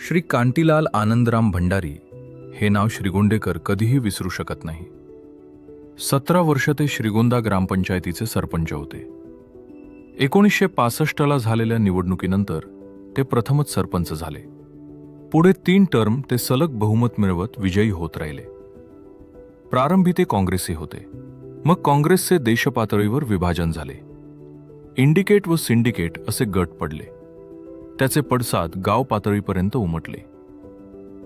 श्री कांतीलाल आनंदराम भंडारी हे नाव श्रीगोंदेकर कधीही विसरू शकत नाही. 17 वर्ष ते श्रीगोंदा ग्रामपंचायतीचे सरपंच होते. 1965ला झालेल्या निवडणुकीनंतर ते प्रथमच सरपंच झाले. पुढे 3 टर्म ते सलग बहुमत मिळवत विजयी होत राहिले. प्रारंभी ते काँग्रेसी होते. मग काँग्रेसचे देशपातळीवर विभाजन झाले. इंडिकेट व सिंडिकेट असे गट पडले. त्याचे पडसाद गाव पातळीपर्यंत उमटले.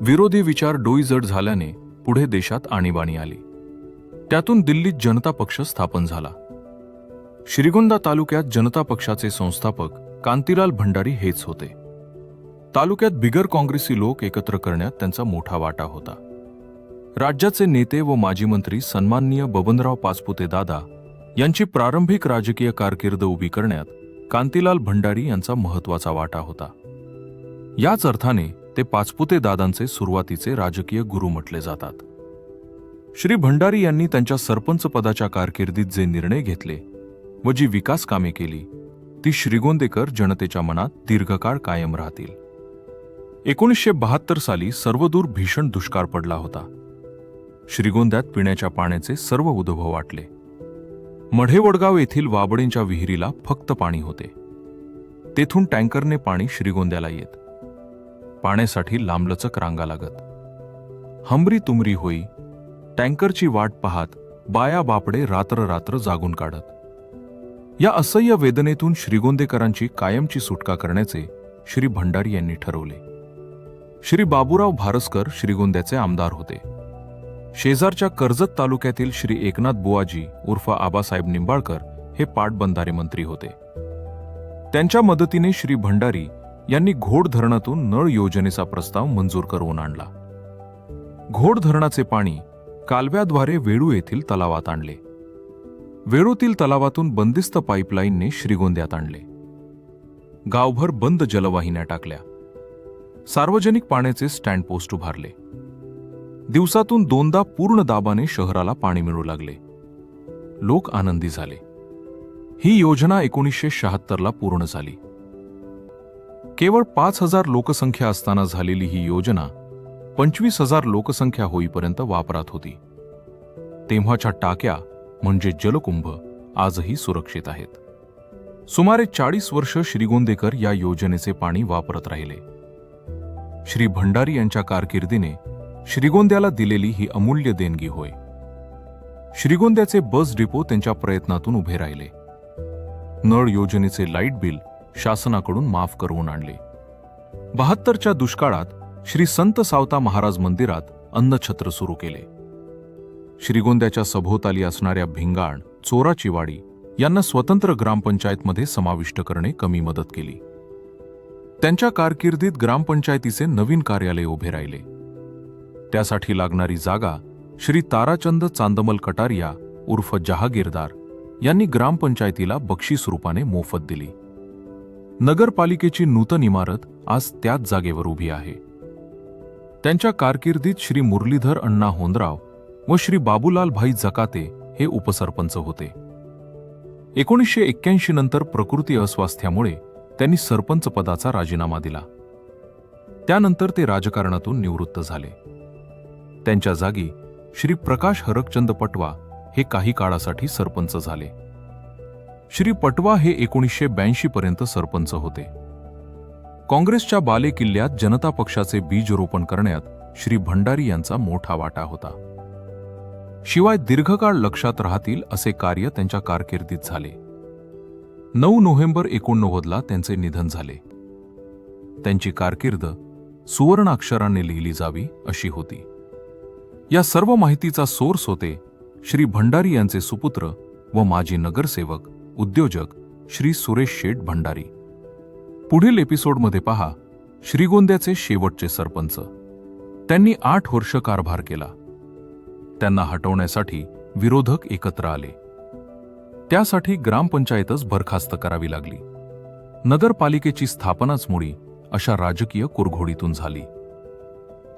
विरोधी विचार डोईजड झाल्याने पुढे देशात आणीबाणी आली. त्यातून दिल्लीत जनता पक्ष स्थापन झाला. श्रीगोंदा तालुक्यात जनता पक्षाचे संस्थापक कांतीलाल भंडारी हेच होते. तालुक्यात बिगर काँग्रेसी लोक एकत्र करण्यात त्यांचा मोठा वाटा होता. राज्याचे नेते व माजी मंत्री सन्माननीय बबनराव पाचपुते दादा यांची प्रारंभिक राजकीय कारकीर्द उभी करण्यात कांतीलाल भंडारी यांचा महत्त्वाचा वाटा होता. याच अर्थाने ते पाचपुते दादांचे सुरुवातीचे राजकीय गुरु म्हटले जातात. श्री भंडारी यांनी त्यांच्या सरपंच पदाच्या कारकिर्दीत जे निर्णय घेतले व जी विकास कामे केली ती श्रीगोंदेकर जनतेच्या मनात दीर्घकाळ कायम राहतील. 1972 साली सर्वदूर भीषण दुष्काळ पडला होता. श्रीगोंद्यात पिण्याच्या पाण्याचे सर्व उद्भव वाटले. मढेवडगाव येथील वाबडेंच्या विहिरीला फक्त पाणी होते. तेथून टँकरने पाणी श्रीगोंद्याला येत. पाण्यासाठी लांबलचक रांगा लागत. हमरी तुमरी होई. टँकरची वाट पाहत बाया बापडे रात्र रात्र जागून काढत. या असह्य वेदनेतून श्रीगोंदेकरांची कायमची सुटका करण्याचे श्री भंडारी यांनी ठरवले. श्री बाबूराव भारसकर श्रीगोंद्याचे आमदार होते. शेजारच्या कर्जत तालुक्यातील श्री एकनाथ बुवाजी उर्फ आबासाहेब निंबाळकर हे पाटबंधारे मंत्री होते. त्यांच्या मदतीने श्री भंडारी यांनी घोड धरणातून नळ योजनेचा प्रस्ताव मंजूर करून आणला. घोड धरणाचे पाणी कालव्याद्वारे वेळू येथील तलावात आणले. वेळूतील तलावातून बंदिस्त पाईपलाईनने श्रीगोंद्यात आणले. गावभर बंद जलवाहिन्या टाकल्या. सार्वजनिक पाण्याचे स्टँड पोस्ट उभारले. दिवसातून 2दा पूर्ण दाबाने शहराला पाणी मिळू लागले. लोक आनंदी झाले. ही योजना 1976ला पूर्ण झाली. केवळ 5,000 लोकसंख्या असताना झालेली ही योजना 25,000 लोकसंख्या होईपर्यंत वापरात होती. तेव्हाच्या टाक्या म्हणजे जलकुंभ आजही सुरक्षित आहेत. सुमारे 40 वर्ष श्रीगोंदेकर या योजनेचे पाणी वापरत राहिले. श्री भंडारी यांच्या कारकिर्दीने श्रीगोंद्याला दिलेली ही अमूल्य देणगी होय. श्रीगोंद्याचे बस डिपो त्यांच्या प्रयत्नातून उभे राहिले. नळ योजनेचे लाईट बिल शासनाकडून माफ करून आणले. 72च्या दुष्काळात श्री संत सावता महाराज मंदिरात अन्नछत्र सुरू केले. श्रीगोंद्याच्या सभोवताली असणाऱ्या भिंगाण, चोराची वाडी यांना स्वतंत्र ग्रामपंचायतमध्ये समाविष्ट करणे कमी मदत केली. त्यांच्या कारकिर्दीत ग्रामपंचायतीचे नवीन कार्यालय उभे राहिले. त्यासाठी लागणारी जागा श्री ताराचंद चांदमल कटारिया उर्फ जहागीरदार यांनी ग्रामपंचायतीला बक्षीस रूपाने मोफत दिली. नगरपालिकेची नूतन इमारत आज त्याच जागेवर उभी आहे. त्यांच्या कारकिर्दीत श्री मुरलीधर अण्णा होंदराव व श्री बाबूलाल भाई जकाते हे उपसरपंच होते. 1981 नंतर प्रकृती अस्वास्थ्यामुळे त्यांनी सरपंच पदाचा राजीनामा दिला. त्यानंतर ते राजकारणातून निवृत्त झाले. त्यांच्या जागी श्री प्रकाश हरकचंद पटवा हे काही काळासाठी सरपंच झाले. श्री पटवा हे 1982 पर्यंत सरपंच होते. काँग्रेसच्या बाले किल्ल्यात जनता पक्षाचे बीजरोपण करण्यात श्री भंडारी यांचा मोठा वाटा होता. शिवाय दीर्घकाळ लक्षात राहतील असे कार्य त्यांच्या कारकिर्दीत झाले. 9 नोव्हेंबर 1989ला त्यांचे निधन झाले. त्यांची कारकीर्द सुवर्ण अक्षराने लिहिली जावी अशी होती. या सर्व माहितीचा सोर्स होते श्री भंडारी यांचे सुपुत्र व माजी नगरसेवक उद्योजक श्री सुरेश शेठ भंडारी. पुढील एपिसोडमध्ये पहा श्रीगोंद्याचे शेवटचे सरपंच. त्यांनी 8 वर्ष कारभार केला. त्यांना हटवण्यासाठी विरोधक एकत्र आले. त्यासाठी ग्रामपंचायतच बरखास्त करावी लागली. नगरपालिकेची स्थापनाच मुळी अशा राजकीय कुरघोडीतून झाली.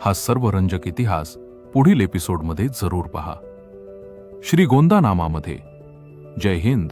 हा सर्व रंजक इतिहास पुढील एपिसोडमध्ये जरूर पहा. श्रीगोंदा नामामध्ये. जय हिंद.